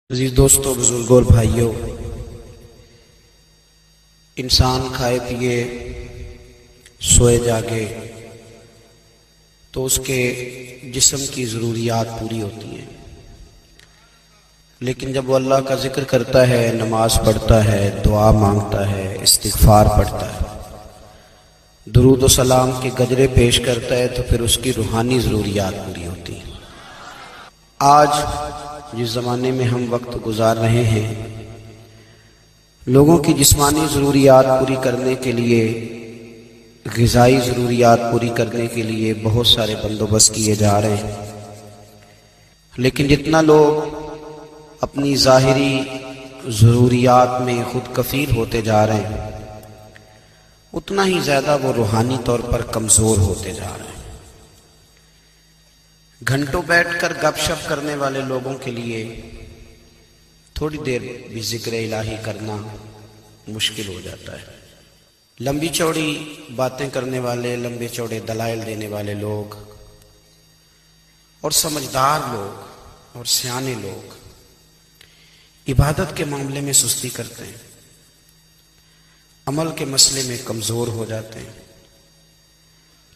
عزیز دوستو، بزرگوں اور بھائیوں، انسان کھائے پیے سوئے جاگے تو اس کے جسم کی ضروریات پوری ہوتی ہیں، لیکن جب وہ اللہ کا ذکر کرتا ہے، نماز پڑھتا ہے، دعا مانگتا ہے، استغفار پڑھتا ہے، درود و سلام کے گجرے پیش کرتا ہے، تو پھر اس کی روحانی ضروریات پوری ہوتی ہیں۔ آج جس زمانے میں ہم وقت گزار رہے ہیں، لوگوں کی جسمانی ضروریات پوری کرنے کے لیے، غذائی ضروریات پوری کرنے کے لیے بہت سارے بندوبست کیے جا رہے ہیں، لیکن جتنا لوگ اپنی ظاہری ضروریات میں خود کفیل ہوتے جا رہے ہیں، اتنا ہی زیادہ وہ روحانی طور پر کمزور ہوتے جا رہے ہیں۔ گھنٹوں بیٹھ کر گپ شپ کرنے والے لوگوں کے لیے تھوڑی دیر بھی ذکر الہی کرنا مشکل ہو جاتا ہے۔ لمبی چوڑی باتیں کرنے والے، لمبے چوڑے دلائل دینے والے لوگ اور سمجھدار لوگ اور سیانے لوگ عبادت کے معاملے میں سستی کرتے ہیں، عمل کے مسئلے میں کمزور ہو جاتے ہیں۔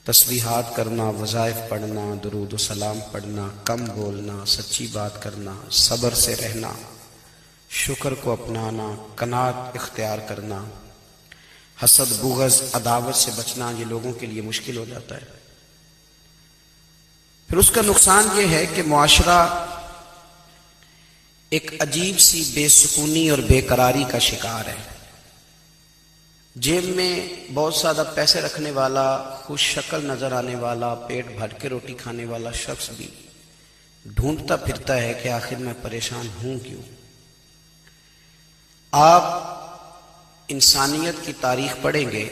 تسبیحات کرنا، وظائف پڑھنا، درود و سلام پڑھنا، کم بولنا، سچی بات کرنا، صبر سے رہنا، شکر کو اپنانا، قناعت اختیار کرنا، حسد، بغض، عداوت سے بچنا، یہ لوگوں کے لیے مشکل ہو جاتا ہے۔ پھر اس کا نقصان یہ ہے کہ معاشرہ ایک عجیب سی بے سکونی اور بے قراری کا شکار ہے۔ جیب میں بہت زیادہ پیسے رکھنے والا، خوش شکل نظر آنے والا، پیٹ بھر کے روٹی کھانے والا شخص بھی ڈھونڈتا پھرتا ہے کہ آخر میں پریشان ہوں کیوں۔ آپ انسانیت کی تاریخ پڑھیں گے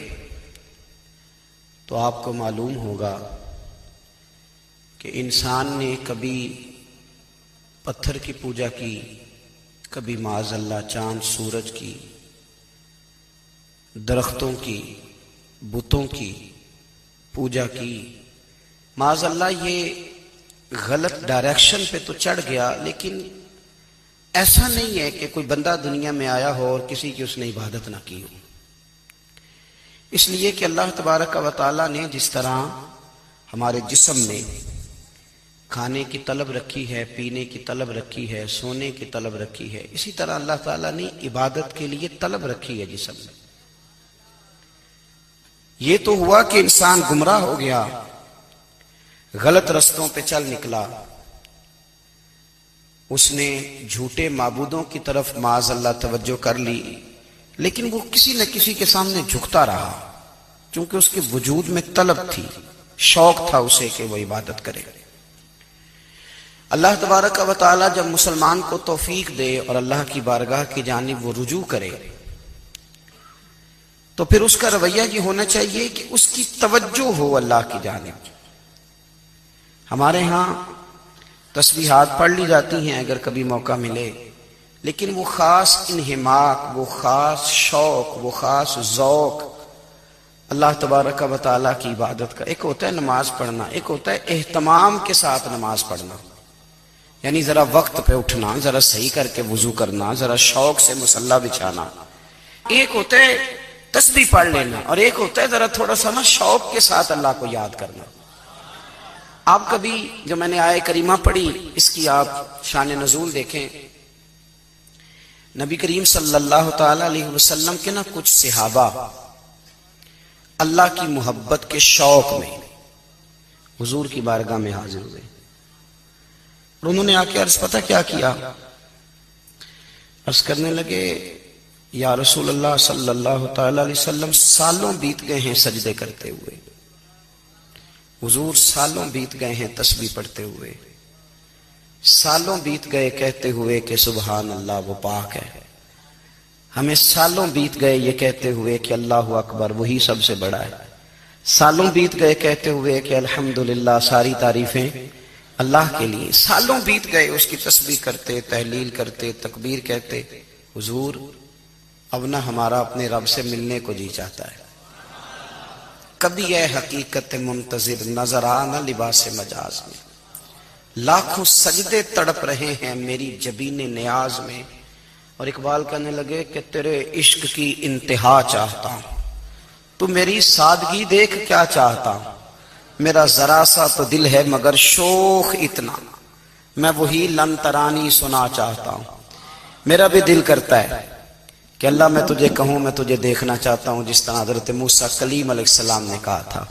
تو آپ کو معلوم ہوگا کہ انسان نے کبھی پتھر کی پوجا کی، کبھی معاذ اللہ چاند سورج کی، درختوں کی، بتوں کی پوجا کی۔ معاذ اللہ یہ غلط ڈائریکشن پہ تو چڑھ گیا، لیکن ایسا نہیں ہے کہ کوئی بندہ دنیا میں آیا ہو اور کسی کی اس نے عبادت نہ کی ہو۔ اس لیے کہ اللہ تبارک و تعالیٰ نے جس طرح ہمارے جسم میں کھانے کی طلب رکھی ہے، پینے کی طلب رکھی ہے، سونے کی طلب رکھی ہے، اسی طرح اللہ تعالیٰ نے عبادت کے لیے طلب رکھی ہے جسم میں۔ یہ تو ہوا کہ انسان گمراہ ہو گیا، غلط رستوں پہ چل نکلا، اس نے جھوٹے معبودوں کی طرف معاذ اللہ توجہ کر لی، لیکن وہ کسی نہ کسی کے سامنے جھکتا رہا، چونکہ اس کے وجود میں طلب تھی، شوق تھا اسے کہ وہ عبادت کرے۔ اللہ تبارک و تعالیٰ جب مسلمان کو توفیق دے اور اللہ کی بارگاہ کی جانب وہ رجوع کرے، تو پھر اس کا رویہ یہ ہونا چاہیے کہ اس کی توجہ ہو اللہ کی جانب۔ ہمارے ہاں تسبیحات پڑھ لی جاتی ہیں اگر کبھی موقع ملے، لیکن وہ خاص انہماک، وہ خاص شوق، وہ خاص ذوق اللہ تبارک و تعالیٰ کی عبادت کا، ایک ہوتا ہے نماز پڑھنا، ایک ہوتا ہے اہتمام کے ساتھ نماز پڑھنا، یعنی ذرا وقت پہ اٹھنا، ذرا صحیح کر کے وضو کرنا، ذرا شوق سے مصلی بچھانا۔ ایک ہوتا ہے تسبیح پڑھ لینا، اور ایک ہوتا ہے ذرا تھوڑا سا نا شوق کے ساتھ اللہ کو یاد کرنا۔ آپ کبھی جو میں نے آیہ کریمہ پڑھی، اس کی آپ شان نزول دیکھیں۔ نبی کریم صلی اللہ تعالی علیہ وسلم کے نا کچھ صحابہ اللہ کی محبت کے شوق میں حضور کی بارگاہ میں حاضر ہوئے، اور انہوں نے آ کے عرض پتہ کیا کیا؟ عرض کرنے لگے، یا رسول اللہ صلی اللہ تعالی علیہ وسلم، سالوں بیت گئے ہیں سجدے کرتے ہوئے، حضور سالوں بیت گئے ہیں تسبیح پڑھتے ہوئے، سالوں بیت گئے کہتے ہوئے کہ سبحان اللہ وہ پاک ہے، ہمیں سالوں بیت گئے یہ کہتے ہوئے کہ اللہ اکبر وہی سب سے بڑا ہے، سالوں بیت گئے کہتے ہوئے کہ الحمدللہ ساری تعریفیں اللہ کے لیے، سالوں بیت گئے اس کی تسبیح کرتے، تحلیل کرتے، تکبیر کہتے۔ حضور اب نہ ہمارا اپنے رب سے ملنے کو جی چاہتا ہے، کبھی اے حقیقت منتظر نظر آنا لباس مجاز میں، لاکھوں سجدے تڑپ رہے ہیں میری جبین نیاز میں. اور اقبال کہنے لگے کہ تیرے عشق کی انتہا چاہتا ہوں، تو میری سادگی دیکھ کیا چاہتا ہوں. میرا ذرا سا تو دل ہے مگر شوخ اتنا، میں وہی لن ترانی سنا چاہتا ہوں. میرا بھی دل کرتا ہے کہ اللہ میں تجھے کہوں میں تجھے دیکھنا چاہتا ہوں جس طرح حضرت موسیٰ کلیم علیہ السلام نے کہا تھا،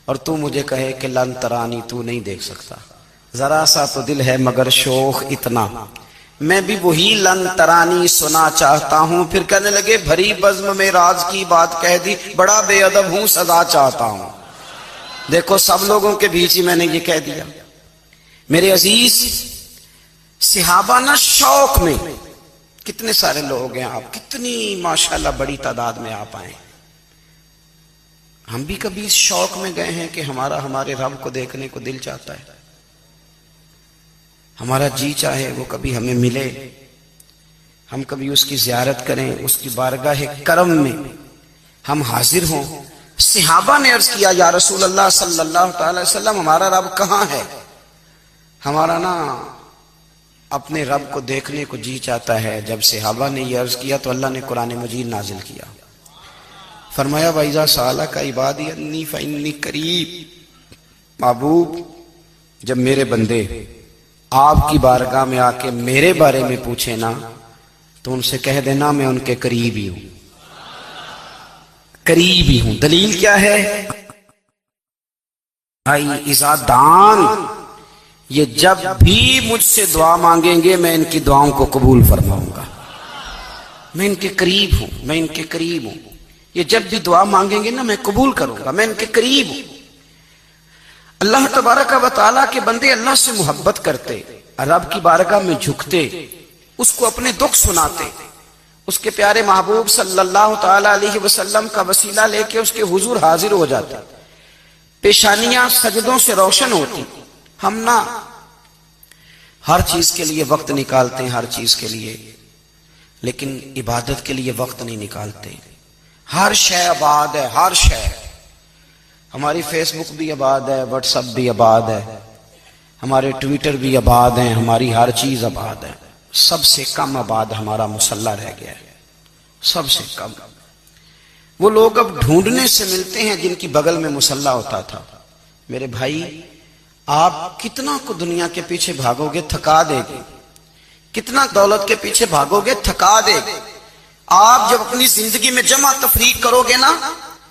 اور تو مجھے کہے کہ لن ترانی تو نہیں دیکھ سکتا. ذرا سا تو دل ہے مگر شوخ اتنا، میں بھی وہی لن ترانی سنا چاہتا ہوں. پھر کہنے لگے بھری بزم میں راز کی بات کہہ دی، بڑا بے ادب ہوں سزا چاہتا ہوں. دیکھو سب لوگوں کے بیچ ہی میں نے یہ کہہ دیا. میرے عزیز صحابہ نا شوق میں کتنے سارے لوگ ہیں، آپ کتنی ماشاءاللہ بڑی تعداد میں آپ آئے. ہم بھی کبھی اس شوق میں گئے ہیں کہ ہمارے رب کو دیکھنے کو دل چاہتا ہے، ہمارا جی چاہے وہ کبھی ہمیں ملے، ہم کبھی اس کی زیارت کریں، اس کی بارگاہ کرم میں ہم حاضر ہوں. صحابہ نے عرض کیا یا رسول اللہ صلی اللہ تعالی وسلم ہمارا رب کہاں ہے؟ ہمارا نا اپنے رب کو دیکھنے کو جی چاہتا ہے. جب صحابہ نے یہ عرض کیا تو اللہ نے قرآن مجید نازل کیا، فرمایا وَإِذَا سَأَلَكَ عِبَادِي عَنِّي فَإِنِّي قَرِيبٌ. محبوب جب میرے بندے آپ کی بارگاہ میں آ کے میرے بارے میں پوچھے نا تو ان سے کہہ دینا میں ان کے قریب ہی ہوں، قریب ہی ہوں. دلیل کیا ہے؟ اذا دان، یہ جب بھی مجھ سے دعا مانگیں گے میں ان کی دعاؤں کو قبول فرماؤں گا. میں ان کے قریب ہوں، میں ان کے قریب ہوں. یہ جب بھی دعا مانگیں گے نا میں قبول کروں گا، میں ان کے قریب ہوں. اللہ تبارک و تعالیٰ کے بندے اللہ سے محبت کرتے، رب کی بارگاہ میں جھکتے، اس کو اپنے دکھ سناتے، اس کے پیارے محبوب صلی اللہ تعالی علیہ وسلم کا وسیلہ لے کے اس کے حضور حاضر ہو جاتے، پیشانیاں سجدوں سے روشن ہوتی. ہم نا ہر چیز کے لیے وقت نکالتے ہیں، ہر چیز کے لیے، لیکن عبادت کے لیے وقت نہیں نکالتے. ہر شے آباد ہے، ہر شے. ہماری فیس بک بھی آباد ہے، واٹس ایپ بھی آباد ہے، ہمارے ٹویٹر بھی آباد ہیں، ہماری ہر چیز آباد ہے. سب سے کم آباد ہمارا مصلی رہ گیا ہے، سب سے کم. وہ لوگ اب ڈھونڈنے سے ملتے ہیں جن کی بغل میں مصلی ہوتا تھا. میرے بھائی آپ کتنا کو دنیا کے پیچھے بھاگو گے تھکا دے گی، کتنا دولت کے پیچھے بھاگو گے تھکا دے گی. آپ جب اپنی زندگی میں جمع تفریق کرو گے نا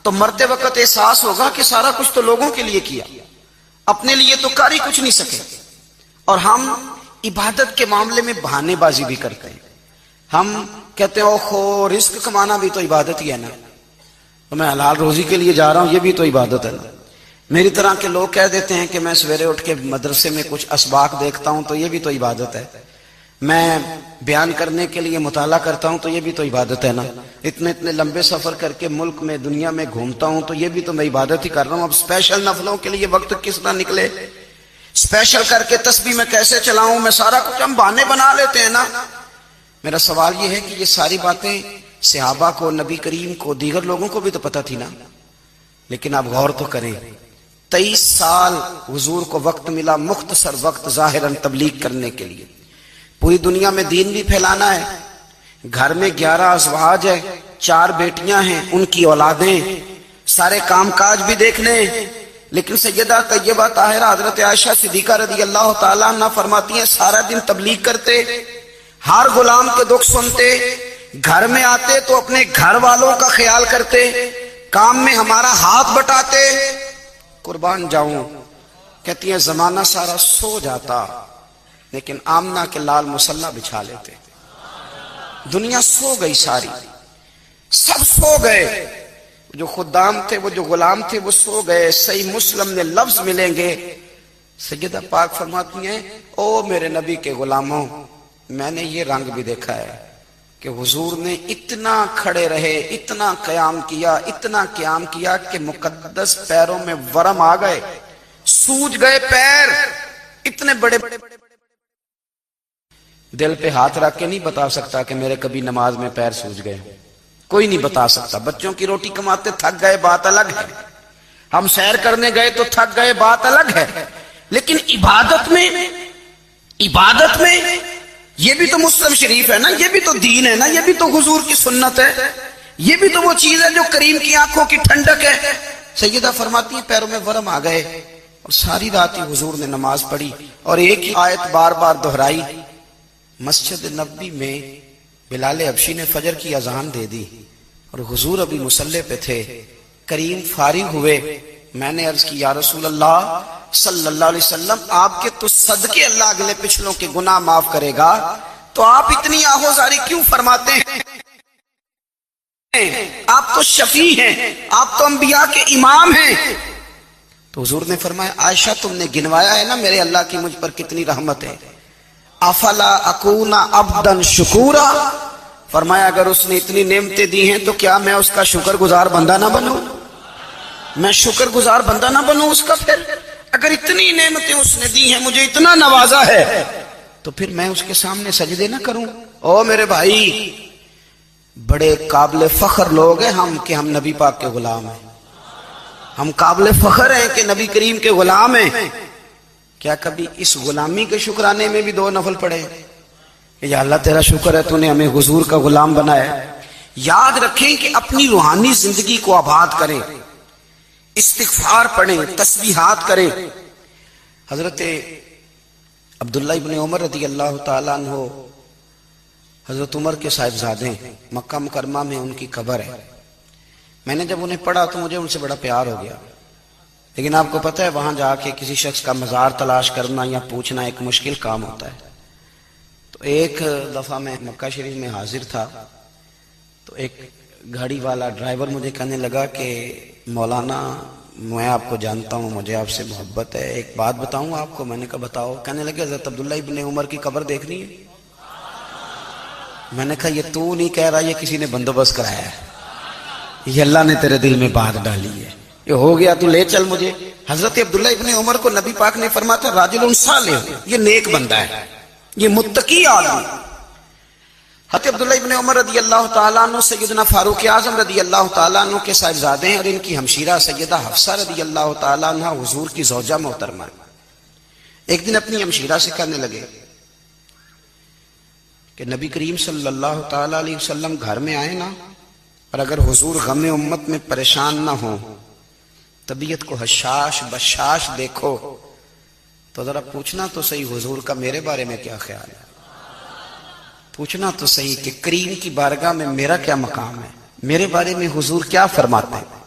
تو مرتے وقت احساس ہوگا کہ سارا کچھ تو لوگوں کے لیے کیا، اپنے لیے تو کر ہی کچھ نہیں سکے. اور ہم عبادت کے معاملے میں بہانے بازی بھی کرتے ہیں. ہم کہتے ہیں اوہو رزق کمانا بھی تو عبادت ہی ہے نا، تو میں حلال روزی کے لیے جا رہا ہوں، یہ بھی تو عبادت ہے نا. میری طرح کے لوگ کہہ دیتے ہیں کہ میں سویرے اٹھ کے مدرسے میں کچھ اسباق دیکھتا ہوں تو یہ بھی تو عبادت ہے. میں بیان کرنے کے لیے مطالعہ کرتا ہوں تو یہ بھی تو عبادت ہے نا. اتنے لمبے سفر کر کے ملک میں دنیا میں گھومتا ہوں تو یہ بھی تو میں عبادت ہی کر رہا ہوں. اب اسپیشل نفلوں کے لیے وقت کس طرح نکلے، اسپیشل کر کے تسبیح میں کیسے چلاؤں، میں سارا کچھ ہم بہانے بنا لیتے ہیں نا. میرا سوال یہ ہے کہ یہ ساری باتیں صحابہ کو، نبی کریم کو، دیگر لوگوں کو بھی تو پتہ تھی نا. لیکن آپ غور تو کریں، 23 سال حضور کو وقت ملا، مختصر وقت ظاہراً تبلیغ کرنے کے لیے. پوری دنیا میں دین بھی پھیلانا ہے. گھر میں 11 ازواج ہے، 4 بیٹیاں ہیں، ان کی اولادیں، سارے کام کاج بھی دیکھنے. لیکن سیدہ طیبہ طاہرہ حضرت عائشہ صدیقہ رضی اللہ تعالیٰ عنہ فرماتی ہیں سارا دن تبلیغ کرتے، ہر غلام کے دکھ سنتے، گھر میں آتے تو اپنے گھر والوں کا خیال کرتے، کام میں ہمارا ہاتھ بٹاتے. قربان جاؤں، کہتی ہیں زمانہ سارا سو جاتا لیکن آمنہ کے لال مصلی بچھا لیتے. دنیا سو گئی، ساری سب سو گئے، جو خدام تھے، وہ جو غلام تھے وہ سو گئے. صحیح مسلم میں لفظ ملیں گے، سیدہ پاک فرماتی ہیں او میرے نبی کے غلاموں، میں نے یہ رنگ بھی دیکھا ہے کہ حضور نے اتنا کھڑے رہے، اتنا قیام کیا، اتنا قیام کیا کہ مقدس پیروں میں ورم آ گئے، سوج گئے پیر. اتنے بڑے دل پہ ہاتھ رکھ کے نہیں بتا سکتا کہ میرے کبھی نماز میں پیر سوج گئے، کوئی نہیں بتا سکتا. بچوں کی روٹی کماتے تھک گئے بات الگ ہے، ہم سیر کرنے گئے تو تھک گئے بات الگ ہے. لیکن عبادت میں یہ بھی تو مسلم شریف ہے نا، یہ بھی تو دین ہے نا، یہ بھی تو حضور کی سنت ہے، یہ بھی تو وہ چیز ہے جو کریم کی آنکھوں کی ٹھنڈک ہے۔ سیدہ فرماتی ہیں پیروں میں ورم آ گئے، اور ساری رات ہی حضور نے نماز پڑھی اور ایک ہی آیت بار بار دہرائی۔ مسجد نبوی میں بلال حبشی نے فجر کی اذان دے دی اور حضور ابھی مصلی پہ تھے۔ کریم فارغ ہوئے، میں نے عرض کی یا رسول اللہ صلی اللہ علیہ وسلم، آپ کے تو صدقے اللہ اگلے پچھلوں کے گناہ معاف کرے گا، تو آپ اتنی آہوزاری کیوں فرماتے ہیں؟ آپ تو شفیع ہیں، آپ تو انبیاء کے امام ہیں۔ تو حضور نے فرمایا عائشہ تم نے گنوایا ہے نا میرے اللہ کی مجھ پر کتنی رحمت ہے، افلا اکون عبدا شکورا، فرمایا اگر اس نے اتنی نعمتیں دی ہیں تو کیا میں اس کا شکر گزار بندہ نہ بنوں؟ میں شکر گزار بندہ نہ بنوں اس کا؟ پھر اگر اتنی نعمتیں اس نے دی ہیں، مجھے اتنا نوازا ہے، تو پھر میں اس کے سامنے سجدے نہ کروں؟ او میرے بھائی، بڑے قابل فخر لوگ ہیں ہم کہ ہم نبی پاک کے غلام ہیں، ہم قابل فخر ہیں کہ نبی کریم کے غلام ہیں۔ کیا کبھی اس غلامی کے شکرانے میں بھی 2 نفل پڑھے کہ یا اللہ تیرا شکر ہے تو نے ہمیں حضور کا غلام بنایا؟ یاد رکھیں کہ اپنی روحانی زندگی کو آباد کریں، استغفار پڑھیں، تسبیحات کریں۔ حضرت عبداللہ ابن عمر رضی اللہ تعالیٰ عنہ حضرت عمر کے صاحبزادے، مکہ مکرمہ میں ان کی قبر ہے۔ میں نے جب انہیں پڑھا تو مجھے ان سے بڑا پیار ہو گیا، لیکن آپ کو پتہ ہے وہاں جا کے کسی شخص کا مزار تلاش کرنا یا پوچھنا ایک مشکل کام ہوتا ہے۔ تو ایک دفعہ میں مکہ شریف میں حاضر تھا، تو ایک گاڑی والا ڈرائیور مجھے کہنے لگا کہ مولانا میں آپ کو جانتا ہوں، مجھے آپ سے محبت ہے، ایک بات بتاؤں آپ کو؟ میں نے کہا بتاؤ۔ کہنے لگے حضرت عبداللہ ابن عمر کی قبر دیکھنی ہے۔ میں نے کہا یہ تو نہیں کہہ رہا، یہ کسی نے بندوبست کرایا ہے، یہ اللہ نے تیرے دل میں بات ڈالی ہے، یہ ہو گیا تو لے چل مجھے۔ حضرت عبداللہ ابن عمر کو نبی پاک نے فرمایا تھا راجل صالح، یہ نیک بندہ ہے، یہ متقی آدمی۔ حضرت عبداللہ ابن عمر رضی اللہ تعالیٰ عنہ سیدنا فاروق اعظم رضی اللہ تعالیٰ عنہ کے صاحبزادے ہیں، اور ان کی ہمشیرہ سیدہ حفصہ رضی اللہ تعالیٰ عنہ حضور کی زوجہ محترمہ۔ ایک دن اپنی ہمشیرہ سے کہنے لگے کہ نبی کریم صلی اللہ تعالیٰ علیہ وسلم گھر میں آئے نا، اور اگر حضور غم امت میں پریشان نہ ہوں، طبیعت کو حشاش بشاش دیکھو، تو ذرا پوچھنا تو صحیح حضور کا میرے بارے میں کیا خیال ہے، پوچھنا تو صحیح کہ کریم کی بارگاہ میں میرا کیا مقام ہے، میرے بارے میں حضور کیا فرماتے ہیں۔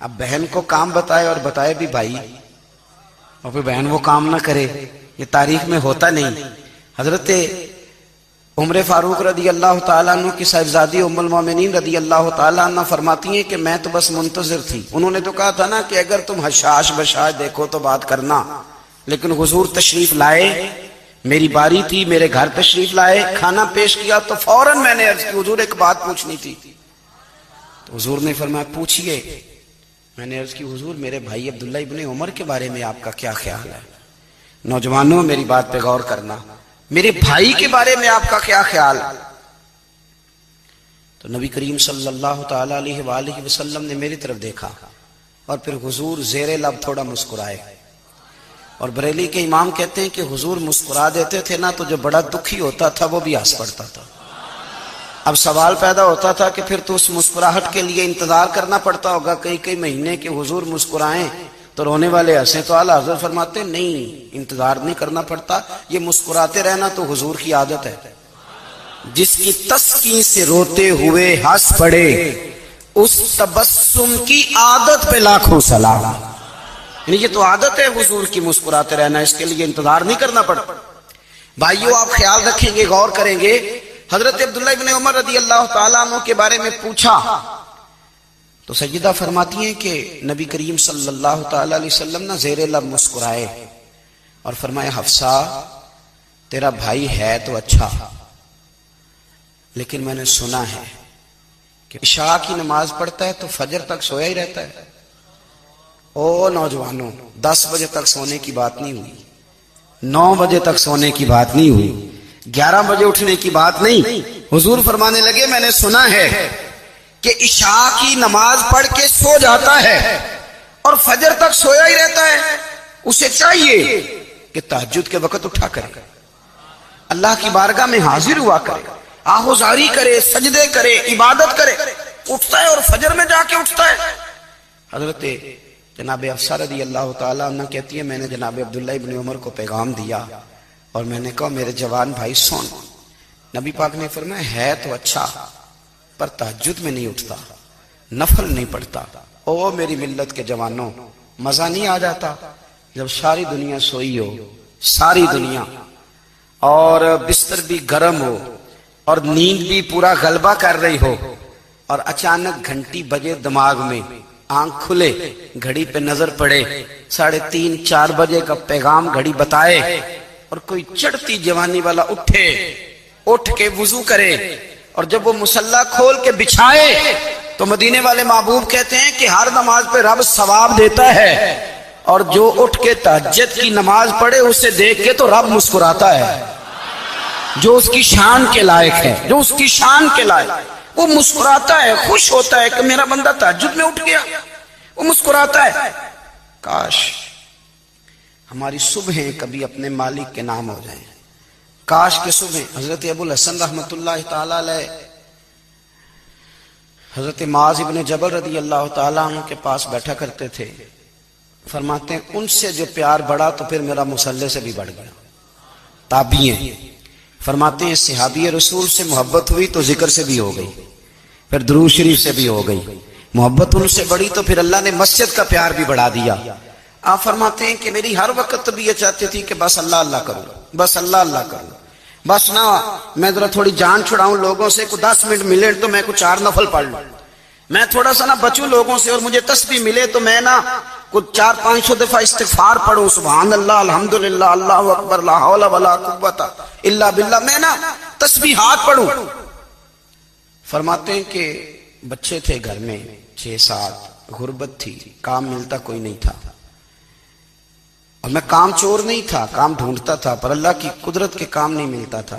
اب بہن کو کام بتائے اور بتائے بھی بھائی، اور پھر بہن وہ کام نہ کرے، یہ تاریخ میں ہوتا نہیں۔ حضرت عمر فاروق رضی اللہ تعالیٰ عنہ کی صاحبزادی ام المومنین رضی اللہ تعالیٰ عنہ فرماتی ہیں کہ میں تو بس منتظر تھی، انہوں نے تو کہا تھا نا کہ اگر تم حشاش بشاش دیکھو تو بات کرنا، لیکن حضور تشریف لائے، میری باری تھی، میرے گھر تشریف لائے، کھانا پیش کیا تو فوراً میں نے عرض کی حضور ایک بات پوچھنی تھی۔ تو حضور نے فرمایا پوچھئے۔ میں نے عرض کی حضور میرے بھائی عبداللہ ابن عمر کے بارے میں آپ کا کیا خیال ہے؟ نوجوانوں میری بات پہ غور کرنا، میرے بھائی کے بارے میں آپ کا کیا خیال؟ تو نبی کریم صلی اللہ تعالیٰ علیہ وآلہ وسلم نے میری طرف دیکھا، اور پھر حضور زیر لب تھوڑا مسکرائے، اور بریلی کے امام کہتے ہیں کہ حضور مسکرا دیتے تھے نا تو جو بڑا دکھی ہوتا تھا وہ بھی ہنس پڑتا تھا۔ اب سوال پیدا ہوتا تھا کہ پھر تو اس مسکراہٹ کے لیے انتظار کرنا پڑتا ہوگا کئی مہینے کہ حضور مسکرائیں تو رونے والے ہنسیں، تو اعلیٰ حضرت فرماتے نہیں، انتظار نہیں کرنا پڑتا، یہ مسکراتے رہنا تو حضور کی عادت ہے۔ جس کی تسکین سے روتے ہوئے ہنس پڑے، اس تبسم کی عادت پہ لاکھوں سلام۔ یعنی یہ تو عادت ہے حضور کی مسکراتے رہنا، اس کے لیے انتظار نہیں کرنا پڑتا۔ بھائیو آپ خیال رکھیں گے، غور کریں گے، حضرت عبداللہ ابن عمر رضی اللہ تعالیٰ عنہ کے بارے میں پوچھا تو سیدہ فرماتی ہیں کہ نبی کریم صلی اللہ تعالیٰ علیہ وسلم نہ زیر لب مسکرائے اور فرمایا حفصہ تیرا بھائی ہے تو اچھا، لیکن میں نے سنا ہے کہ عشاء کی نماز پڑھتا ہے تو فجر تک سویا ہی رہتا ہے۔ او نوجوانوں، 10 بجے تک سونے کی بات نہیں ہوئی، 9 بجے تک سونے کی بات نہیں ہوئی، 11 بجے اٹھنے کی بات نہیں۔ حضور فرمانے لگے میں نے سنا ہے کہ عشاء کی نماز پڑھ کے سو جاتا ہے اور فجر تک سویا ہی رہتا ہے۔ اسے چاہیے کہ تہجد کے وقت اٹھا کرے، اللہ کی بارگاہ میں حاضر ہوا کرے، آہوزاری کرے، سجدے کرے، عبادت کرے، اٹھتا ہے اور فجر میں جا کے اٹھتا ہے۔ حضرت جناب حفصہ رضی اللہ تعالیٰ عنہ کہتی ہے میں نے جناب عبداللہ ابن عمر کو پیغام دیا اور میں نے کہا میرے جوان بھائی سن، نبی پاک نے فرمایا ہے تو اچھا پر تہجد میں نہیں اٹھتا، نفل نہیں پڑھتا۔ او میری ملت کے جوانوں، مزہ نہیں آ جاتا جب ساری دنیا سوئی ہو، ساری دنیا، اور بستر بھی گرم ہو اور نیند بھی پورا غلبہ کر رہی ہو، اور اچانک گھنٹی بجے دماغ میں، آنکھ کھلے، گھڑی پہ نظر پڑے، 3:30 4 بجے کا پیغام گھڑی بتائے، اور کوئی چڑھتی جوانی والا اٹھ کے وضو کرے، اور جب وہ مصلی کھول کے بچھائے تو مدینے والے محبوب کہتے ہیں کہ ہر نماز پہ رب ثواب دیتا ہے، اور جو اٹھ کے تہجد کی نماز پڑھے اسے دیکھ کے تو رب مسکراتا ہے، جو اس کی شان کے لائق ہے، جو اس کی شان کے لائق، وہ مسکراتا ہے، خوش ہوتا ہے کہ میرا بندہ تہجد میں اٹھ گیا، وہ مسکراتا ہے۔ کاش ہماری صبحیں کبھی اپنے مالک کے نام ہو جائیں، کاش کے صبح۔ حضرت ابو الحسن رحمت اللہ تعالی علیہ حضرت معاذ ابن جبل رضی اللہ تعالیٰ عنہ کے پاس بیٹھا کرتے تھے، فرماتے ہیں ان سے جو پیار بڑھا تو پھر میرا مصلی سے بھی بڑھ گیا۔ تابعی ہیں، فرماتے ہیں صحابی رسول سے محبت ہوئی تو ذکر سے بھی ہو گئی، پھر درود شریف سے بھی ہو گئی، محبت ان سے بڑھی تو پھر اللہ نے مسجد کا پیار بھی بڑھا دیا۔ آپ فرماتے ہیں کہ میری ہر وقت طبیعت چاہتی تھی کہ بس اللہ اللہ کروں، بس اللہ اللہ کروں، بس نہ میں ذرا تھوڑی جان چھڑاؤں لوگوں سے، کوئی 10 منٹ ملے تو میں کچھ 4 نفل پڑھ لوں، میں تھوڑا سا نہ بچوں لوگوں سے، اور مجھے تسبیح ملے تو میں نہ کچھ 400-500 دفعہ استغفار پڑھوں، سبحان اللہ، الحمدللہ، اللہ اکبر، لا حول ولا قوت الا باللہ، میں نہ تسبیحات پڑھوں۔ فرماتے ہیں کہ بچے تھے گھر میں 6-7، غربت تھی، کام ملتا کوئی نہیں تھا، اور میں کام چور نہیں تھا، کام ڈھونڈتا تھا، پر اللہ کی قدرت کے کام نہیں ملتا تھا۔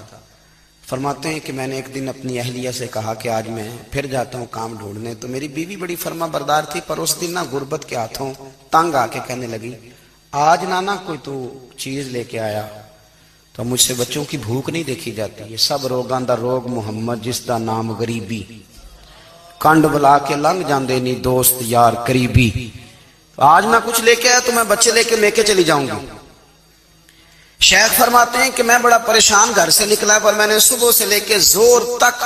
فرماتے ہیں کہ میں نے ایک دن اپنی اہلیہ سے کہا کہ آج میں پھر جاتا ہوں کام ڈھونڈنے، تو میری بیوی بڑی فرما بردار تھی، پر اس دن نہ غربت کے ہاتھوں تنگ آ کے کہنے لگی آج نانا کوئی تو چیز لے کے آیا، تو مجھ سے بچوں کی بھوک نہیں دیکھی جاتی، یہ سب روگاں دا روگ محمد جس دا نام غریبی، کنڈ بلا کے لنگ جاندے نہیں دوست یار قریبی، آج نہ کچھ لے کے آیا تو میں بچے لے کے چلی جاؤں گی۔ شیخ فرماتے ہیں کہ میں بڑا پریشان گھر سے نکلا، پر میں نے صبح سے لے کے زور تک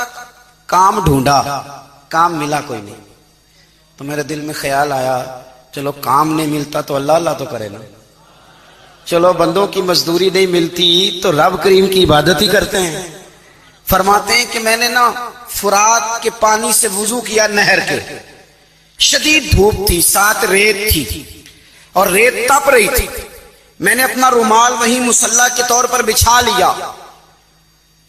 کام ڈھونڈا، کام ملا کوئی نہیں، تو میرے دل میں خیال آیا چلو کام نہیں ملتا تو اللہ اللہ تو کرے نا، چلو بندوں کی مزدوری نہیں ملتی تو رب کریم کی عبادت ہی کرتے ہیں۔ فرماتے ہیں کہ میں نے نا فرات کے پانی سے وضو کیا، نہر کے، شدید دھوپ تھی، ساتھ ریت تھی اور ریت تپ رہی تھی، میں نے اپنا رومال وہیں مصلی کے طور پر بچھا لیا،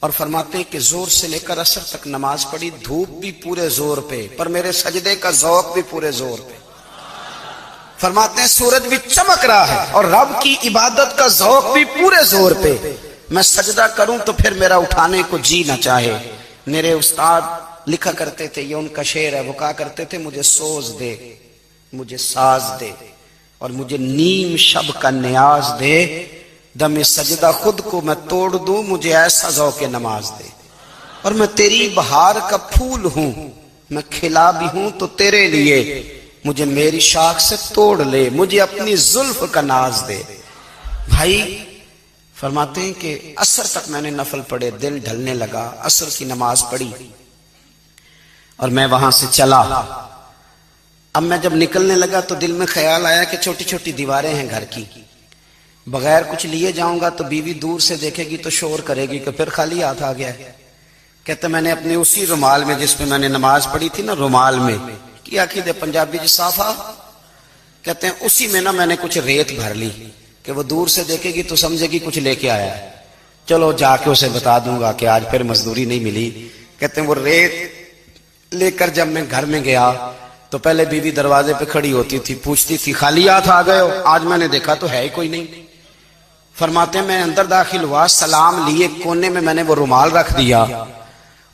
اور فرماتے ہیں کہ زور سے لے کر عصر تک نماز پڑھی، دھوپ بھی پورے زور پہ، پر میرے سجدے کا ذوق بھی پورے زور پہ۔ فرماتے ہیں سورج بھی چمک رہا ہے اور رب کی عبادت کا ذوق بھی پورے زور پہ، میں سجدہ کروں تو پھر میرا اٹھانے کو جی نہ چاہے۔ میرے استاد لکھا کرتے تھے، یہ ان کا شعر ہے، وہ کہا کرتے تھے مجھے سوز دے، مجھے ساز دے، اور مجھے نیم شب کا نیاز دے، دم سجدہ خود کو میں توڑ دوں، مجھے ایسا ذوق نماز دے، اور میں تیری بہار کا پھول ہوں، میں کھلا بھی ہوں تو تیرے لیے، مجھے میری شاخ سے توڑ لے، مجھے اپنی زلف کا ناز دے۔ بھائی فرماتے ہیں کہ عصر تک میں نے نفل پڑھے، دل ڈھلنے لگا، عصر کی نماز پڑھی اور میں وہاں سے چلا۔ اب میں جب نکلنے لگا تو دل میں خیال آیا کہ چھوٹی چھوٹی دیواریں ہیں گھر کی، بغیر کچھ لیے جاؤں گا تو بیوی دور سے دیکھے گی تو شور کرے گی کہ پھر خالی ہاتھ آ گیا ہے۔ کہتے میں نے اپنے اسی رومال میں جس میں میں نے نماز پڑھی تھی نا، رومال میں کی عقیدہ پنجابی جی صافہ کہتے ہیں، اسی میں نا میں نے کچھ ریت بھر لی کہ وہ دور سے دیکھے گی تو سمجھے گی کچھ لے کے آیا ہے، چلو جا کے اسے بتا دوں گا کہ آج پھر مزدوری نہیں ملی۔ کہتے ہیں وہ ریت لے کر جب میں گھر میں گیا تو پہلے بیوی دروازے پہ کھڑی ہوتی تھی، پوچھتی تھی خالی ہاتھ آ گئے ہو؟ آج میں نے دیکھا تو ہے ہی کوئی نہیں۔ فرماتے ہیں میں اندر داخل ہوا، سلام لیے، کونے میں میں نے وہ رومال رکھ دیا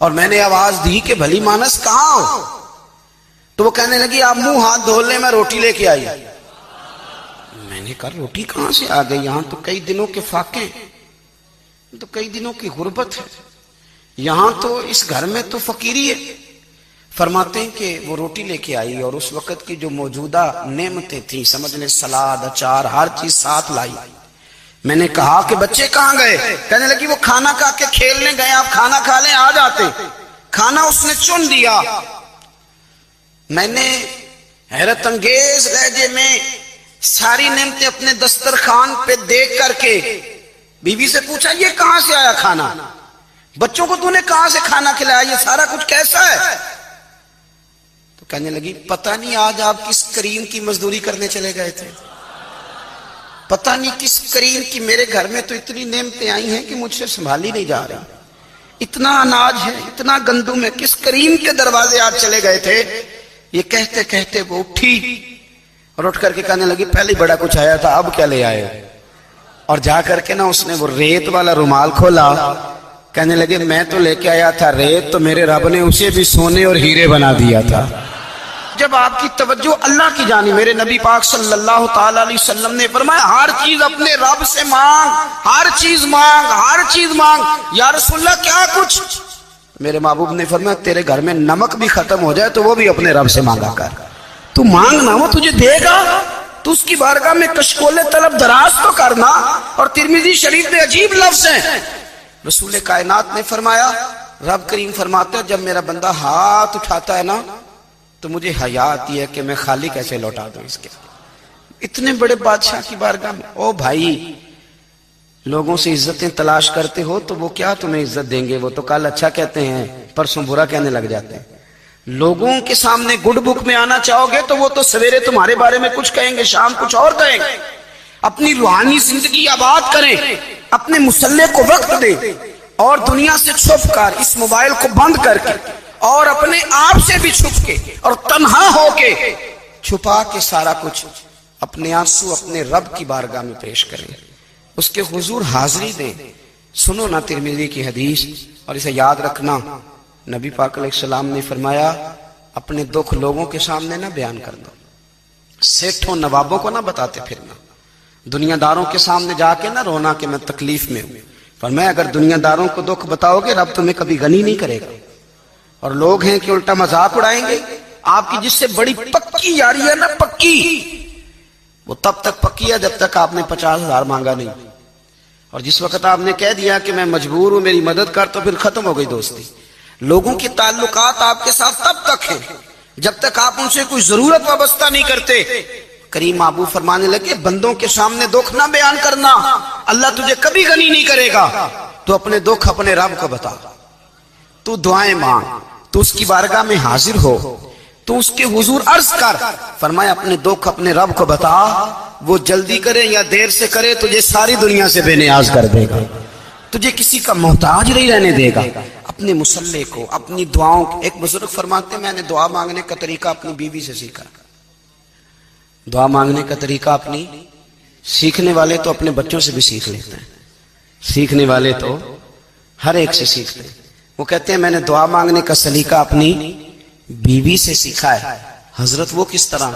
اور میں نے آواز دی کہ بھلی مانس کہاں ہو؟ تو وہ کہنے لگی آپ منہ ہاتھ دھو لیں، میں روٹی لے کے آئی۔ میں نے کہا روٹی کہاں سے آ گئی؟ یہاں تو کئی دنوں کے فاقے، تو کئی دنوں کی غربت ہے، یہاں تو اس گھر میں تو فقیری ہے۔ فرماتے ہیں کہ وہ روٹی لے کے آئی اور اس وقت کی جو موجودہ نعمتیں تھیں، سمجھ لیں سلاد، اچار، ہر چیز ساتھ لائی۔ میں نے کہا کہ بچے کہاں گئے؟ کہنے لگی وہ کھانا کھا کے کھیلنے گئے، آپ کھانا کھا لیں آ جاتے۔ کھانا اس نے چن دیا۔ میں نے حیرت انگیز لہجے میں ساری نعمتیں اپنے دسترخوان پہ دیکھ کر کے بیوی سے پوچھا یہ کہاں سے آیا کھانا؟ بچوں کو تو نے کہاں سے کھانا کھلایا؟ یہ سارا کچھ کیسا ہے؟ تو کہنے لگی پتہ نہیں آج آپ کس کریم کی مزدوری کرنے چلے گئے تھے، پتہ نہیں کس کریم کی، میرے گھر میں تو اتنی نعمتیں آئی ہیں کہ مجھ سے سنبھالی نہیں جا رہی، اتنا اناج ہے، اتنا گندم ہے، کس کریم کے دروازے آج چلے گئے تھے؟ یہ کہتے کہتے وہ اٹھی اور اٹھ کر کے کہنے لگی پہلے بڑا کچھ آیا تھا، اب کیا لے آئے؟ اور جا کر کے نا اس نے وہ ریت والا رومال کھولا، کہنے لگے میں تو لے کے آیا تھا ریت، تو میرے رب نے اسے بھی سونے اور ہیرے بنا دیا تھا۔ جب آپ کی توجہ اللہ کی جانب، میرے نبی پاک صلی اللہ تعالی علیہ وسلم نے فرمایا ہر چیز اپنے رب سے مانگ، ہر چیز مانگ، ہر چیز مانگ۔ یا رسول اللہ کیا کچھ؟ میرے محبوب نے فرمایا تیرے گھر میں نمک بھی ختم ہو جائے تو وہ بھی اپنے رب سے مانگا کر، تو مانگنا وہ تجھے دے گا، تو اس کی بارگاہ میں کشکول طلب دراز تو کرنا۔ اور ترمذی شریف میں عجیب لفظ ہیں، رسول کائنات نے فرمایا، رب کریم فرماتا ہے جب میرا بندہ ہاتھ اٹھاتا ہے نا تو مجھے حیا آتی ہے کہ میں خالی کیسے لوٹا دوں اس کے۔ اتنے بڑے بادشاہ کی بارگاہ میں، او بھائی لوگوں سے عزتیں تلاش کرتے ہو تو وہ کیا تمہیں عزت دیں گے؟ وہ تو کل اچھا کہتے ہیں پرسوں برا کہنے لگ جاتے ہیں۔ لوگوں کے سامنے گڈ بک میں آنا چاہو گے تو وہ تو سویرے تمہارے بارے میں کچھ کہیں گے، شام کچھ اور کہیں گے۔ اپنی روحانی زندگی آباد کریں، اپنے مسلح کو وقت دیں، اور دنیا سے چھپ کر اس موبائل کو بند کر کے اور اپنے آپ سے بھی چھپ کے اور تنہا ہو کے چھپا کے سارا کچھ اپنے آنسو اپنے رب کی بارگاہ میں پیش کریں، اس کے حضور حاضری دیں۔ سنو نا ترمذی کی حدیث، اور اسے یاد رکھنا، نبی پاک علیہ السلام نے فرمایا اپنے دکھ لوگوں کے سامنے نہ بیان کر دو، سیٹھوں نوابوں کو نہ بتاتے پھرنا، دنیا داروں کے سامنے جا کے نہ رونا کہ میں تکلیف میں ہوں۔ فرمایا اگر دنیا داروں کو دکھ بتاؤ گے رب تمہیں کبھی غنی نہیں کرے گا، اور لوگ ہیں کہ الٹا مذاق اڑائیں گے۔ آپ کی جس سے بڑی پکی یاری ہے نا، پکی، وہ تب تک پکی ہے جب تک آپ نے 50,000 مانگا نہیں، اور جس وقت آپ نے کہہ دیا کہ میں مجبور ہوں میری مدد کر تو پھر ختم ہو گئی دوستی۔ لوگوں کے تعلقات آپ کے ساتھ تب تک ہیں جب تک آپ ان سے کوئی ضرورت وابستہ نہیں کرتے۔ کریم محبوب فرمانے لگے بندوں کے سامنے دکھ نہ بیان کرنا، اللہ تجھے کبھی غنی نہیں کرے گا۔ تو اپنے دکھ اپنے رب کو بتا، تو دعائیں مانگ، تو اس کی بارگاہ میں حاضر ہو، تو اس کے حضور عرض کر۔ فرمایا اپنے دکھ اپنے رب کو بتا، وہ جلدی کرے یا دیر سے کرے تجھے ساری دنیا سے بے نیاز کر دے گا، تجھے کسی کا محتاج نہیں رہنے دے گا۔ اپنے مسلح کو، اپنی دعاؤں کو، ایک بزرگ فرماتے ہیں میں نے دعا مانگنے کا طریقہ اپنی بیوی سے سیکھا۔ دعا مانگنے کا طریقہ اپنی، سیکھنے والے تو اپنے بچوں سے بھی سیکھ لیتے ہیں، سیکھنے والے تو ہر ایک سے سیکھتے ہیں۔ وہ کہتے ہیں میں نے دعا مانگنے کا سلیقہ اپنی بیوی سے سیکھا ہے۔ حضرت وہ کس طرح؟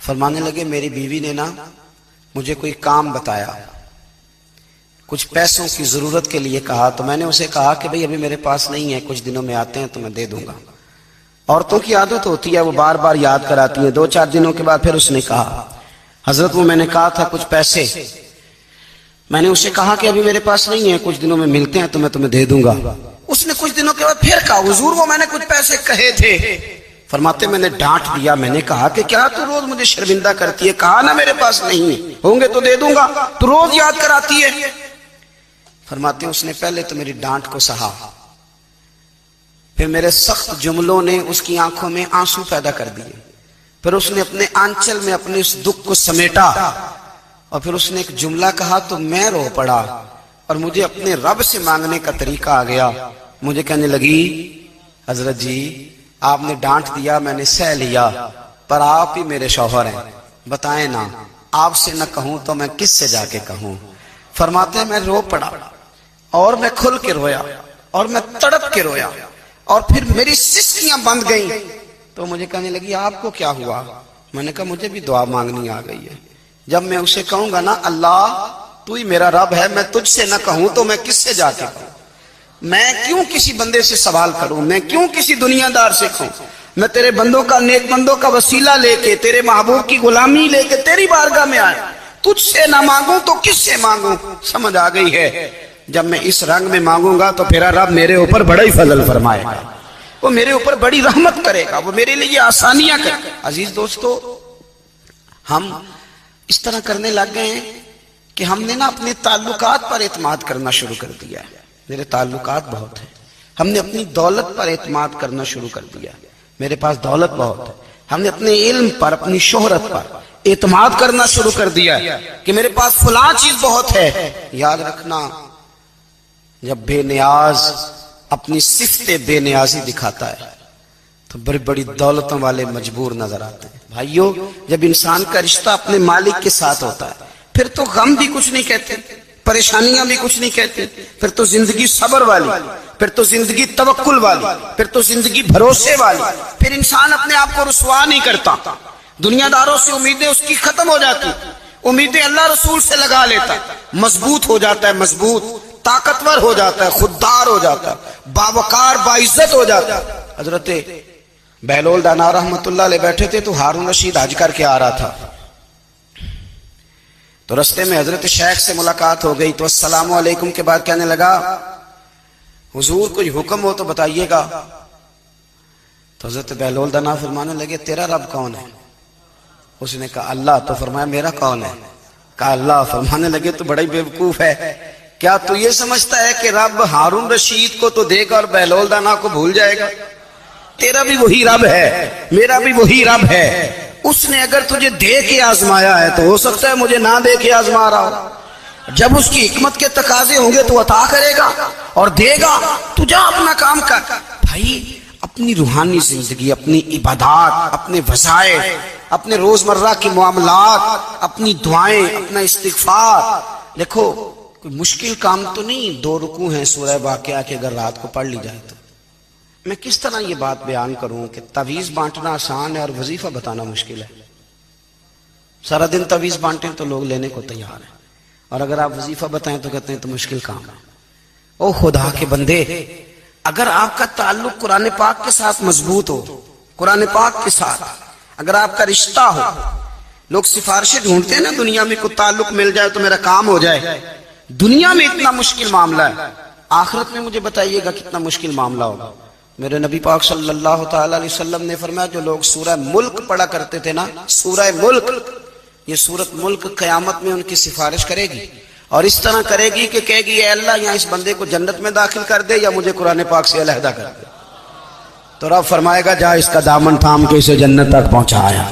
فرمانے لگے میری بیوی نے نا مجھے کوئی کام بتایا، کچھ پیسوں کی ضرورت کے لیے کہا، تو میں نے اسے کہا کہ بھئی ابھی میرے پاس نہیں ہے، کچھ دنوں میں آتے ہیں تو میں دے دوں گا۔ عورتوں کی عادت ہوتی ہے وہ بار بار یاد کراتی ہیں، 2-4 دنوں کے بعد پھر اس نے کہا حضرت وہ میں نے کہا تھا کچھ پیسے، میں نے اسے کہا کہ ابھی میرے پاس نہیں ہے، کچھ دنوں میں ملتے ہیں تو میں تمہیں دے دوں گا۔ اس نے کچھ دنوں کے بعد پھر کہا حضور وہ میں نے کچھ پیسے کہے تھے۔ فرماتے میں نے ڈانٹ دیا، میں نے کہا کہ کیا تو روز مجھے شرمندہ کرتی ہے، کہا نا میرے پاس نہیں ہے، ہوں گے تو دے دوں گا، تو روز یاد کراتی ہے۔ فرماتے ہیں اس نے پہلے تو میری ڈانٹ کو سہا، پھر میرے سخت جملوں نے اس کی آنکھوں میں آنسو پیدا کر دیے، پھر اس نے اپنے آنچل میں اپنے اس دکھ کو سمیٹا، اور پھر اس نے ایک جملہ کہا تو میں رو پڑا، اور مجھے اپنے رب سے مانگنے کا طریقہ آ گیا۔ مجھے کہنے لگی حضرت جی آپ نے ڈانٹ دیا میں نے سہ لیا، پر آپ ہی میرے شوہر ہیں، بتائیں نا آپ سے نہ کہوں تو میں کس سے جا کے کہوں۔ فرماتے ہیں میں رو پڑا، اور میں کھل کے رویا، اور میں تڑپ کے رویا، اور پھر میری سسکیاں بند گئیں۔ تو مجھے کہنے لگی آپ کو کیا ہوا؟ میں نے کہا مجھے بھی دعا مانگنی آ گئی ہے۔ جب میں اسے کہوں گا نا اللہ تو ہی میرا رب ہے، میں تجھ سے نہ کہوں تو میں کس سے جا کے کہوں؟ میں کیوں کسی بندے سے سوال کروں؟ میں کیوں کسی دنیا دار سے کہوں؟ میں تیرے بندوں کا، نیک بندوں کا وسیلہ لے کے، تیرے محبوب کی غلامی لے کے تیری بارگاہ میں آیا، تجھ سے نہ مانگوں تو کس سے مانگوں؟ سمجھ آ گئی ہے؟ جب میں اس رنگ میں مانگوں گا تو پھر رب میرے اوپر بڑا ہی فضل فرمائے گا، وہ میرے اوپر بڑی رحمت کرے گا، وہ میرے لیے آسانیاں کرے گا۔ عزیز دوستو، ہم اس طرح کرنے لگ گئے ہیں کہ ہم نے نا اپنے تعلقات پر اعتماد کرنا شروع کر دیا ہے۔ میرے تعلقات بہت ہیں، ہم نے اپنی دولت پر اعتماد کرنا شروع کر دیا ہے، میرے پاس دولت بہت ہے، ہم نے اپنے علم پر، اپنی شہرت پر اعتماد کرنا شروع کر دیا ہے کہ میرے پاس فلاں چیز بہت ہے۔ یاد رکھنا، جب بے نیاز اپنی صفت بے نیازی دکھاتا ہے تو بڑی بڑی دولتوں والے مجبور نظر آتے ہیں۔ بھائیو، جب انسان کا رشتہ اپنے مالک کے ساتھ ہوتا ہے پھر تو غم بھی کچھ نہیں کہتے، پریشانیاں بھی کچھ نہیں کہتے، پھر تو زندگی صبر والی، پھر تو زندگی توکل والی، پھر تو زندگی بھروسے والی، پھر انسان اپنے آپ کو رسوا نہیں کرتا، دنیا داروں سے امیدیں اس کی ختم ہو جاتی، امیدیں اللہ رسول سے لگا لیتا، مضبوط ہو جاتا ہے، مضبوط، طاقتور ہو جاتا ہے، خوددار ہو جاتا ہے، باوقار، باعزت ہو جاتا ہے۔ حضرت بہلول دانا رحمت اللہ علیہ بیٹھے تھے تو ہارون رشید حج کر کے آ رہا تھا، تو رستے میں حضرت شیخ سے ملاقات ہو گئی تو السلام علیکم کے بعد کہنے لگا حضور کوئی حکم ہو تو بتائیے گا۔ تو حضرت بہلول دانا فرمانے لگے تیرا رب کون ہے؟ اس نے کہا اللہ۔ تو فرمایا میرا کون ہے؟ کہا اللہ۔ فرمانے لگے تو بڑا ہی بیوقوف ہے، کیا تو یہ سمجھتا ہے کہ رب ہارون رشید کو تو دے گا اور بہلول دانا کو بھول جائے گا؟ تیرا بھی وہی رب ہے، میرا بھی وہی رب ہے، اس نے اگر تجھے دے کے آزمایا ہے تو ہو سکتا ہے مجھے نہ دے کے آزما رہا ہو، جب اس کی حکمت کے تقاضے ہوں گے تو عطا کرے گا اور دے گا، تو جا اپنا کام کر۔ بھائی، اپنی روحانی زندگی، اپنی عبادات، اپنے وظائف، اپنے روزمرہ کی معاملات، اپنی دعائیں، اپنا استغفار، دیکھو کوئی مشکل کام تو نہیں، 2 رکوع ہیں سورہ واقعہ کے اگر رات کو پڑھ لی جائے تو۔ میں کس طرح یہ بات بیان کروں کہ تعویذ بانٹنا آسان ہے اور وظیفہ بتانا مشکل ہے؟ سارا دن تعویذ بانٹیں تو لوگ لینے کو تیار ہیں، اور اگر آپ وظیفہ بتائیں تو کہتے ہیں تو مشکل کام ہے۔ او خدا کے بندے، اگر آپ کا تعلق قرآن پاک کے ساتھ مضبوط ہو، قرآن پاک کے ساتھ اگر آپ کا رشتہ ہو، لوگ سفارشیں ڈھونڈتے ہیں نا دنیا میں، کوئی تعلق مل جائے تو میرا کام ہو جائے، دنیا میں اتنا مشکل معاملہ ہے، آخرت میں مجھے بتائیے گا کتنا مشکل معاملہ ہوگا۔ میرے نبی پاک صلی اللہ تعالی علیہ وسلم نے فرمایا جو لوگ سورہ ملک پڑھا کرتے تھے نا، سورہ ملک، یہ سورت ملک قیامت میں ان کی سفارش کرے گی، اور اس طرح کرے گی کہ کہے گی اے اللہ یہاں اس بندے کو جنت میں داخل کر دے یا مجھے قرآن پاک سے علیحدہ کر دے، تو رب فرمائے گا جا اس کا دامن تھام کے اسے جنت تک پہنچایا۔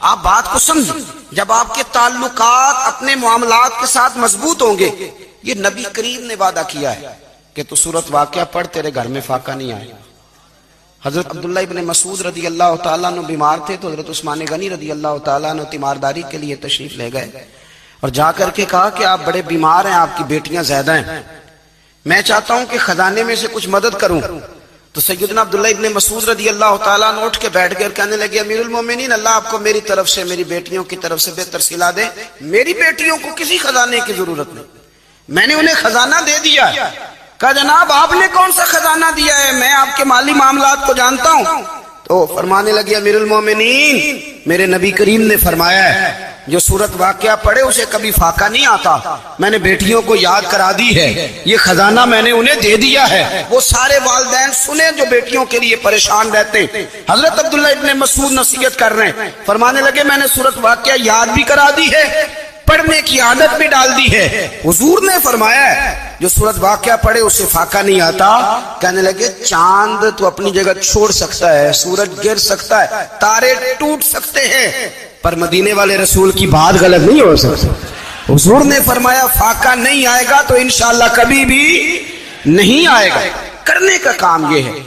آپ بات کو سمجھیں، جب آپ کے تعلقات اپنے معاملات کے ساتھ مضبوط ہوں گے، یہ نبی کریم نے وعدہ کیا ہے کہ تو سورت واقعہ پڑھ تیرے گھر میں فاقہ نہیں آئے گا۔ حضرت عبداللہ ابن مسعود رضی اللہ تعالیٰ عنہ بیمار تھے تو حضرت عثمان غنی رضی اللہ تعالیٰ عنہ تیمارداری کے لیے تشریف لے گئے اور جا کر کے کہا کہ آپ بڑے بیمار ہیں، آپ کی بیٹیاں زیادہ ہیں، میں چاہتا ہوں کہ خزانے میں سے کچھ مدد کروں۔ تو سیدنا عبداللہ ابن مسعود رضی اللہ تعالیٰ عنہ اٹھ کے بیٹھ گئے اور کہنے لگے امیر المومنین، اللہ آپ کو میری طرف سے، میری بیٹیوں کی طرف سے بہتر صلہ دے، میری بیٹیوں کو کسی خزانے کی ضرورت نہیں، میں نے انہیں خزانہ دے دیا ہے۔ کہا جناب آپ نے کون سا خزانہ دیا ہے، میں آپ کے مالی معاملات کو جانتا ہوں۔ تو فرمانے لگے امیر المومنین، میرے نبی کریم نے فرمایا ہے جو سورت واقعہ پڑھے اسے کبھی فاقہ نہیں آتا، میں نے بیٹیوں کو یاد کرا دی ہے، یہ خزانہ میں نے انہیں دے دیا ہے۔ وہ سارے والدین سنیں جو بیٹیوں کے لیے پریشان رہتے ہیں۔ حضرت عبداللہ ابن مسعود نصیحت کر رہے ہیں، فرمانے لگے میں نے سورت واقعہ یاد بھی کرا دی ہے، پڑھنے کی عادت بھی ڈال دی ہے۔ حضور نے فرمایا ہے جو سورت واقعہ پڑھے اسے فاقہ نہیں آتا۔ کہنے لگے چاند تو اپنی جگہ چھوڑ سکتا ہے، سورج گر سکتا ہے، تارے ٹوٹ سکتے ہیں، پر مدینے والے رسول کی بات غلط نہیں ہو سکتی۔ حضور نے فرمایا فاقہ نہیں آئے گا تو انشاءاللہ کبھی بھی نہیں آئے گا۔ کرنے کا کام یہ ہے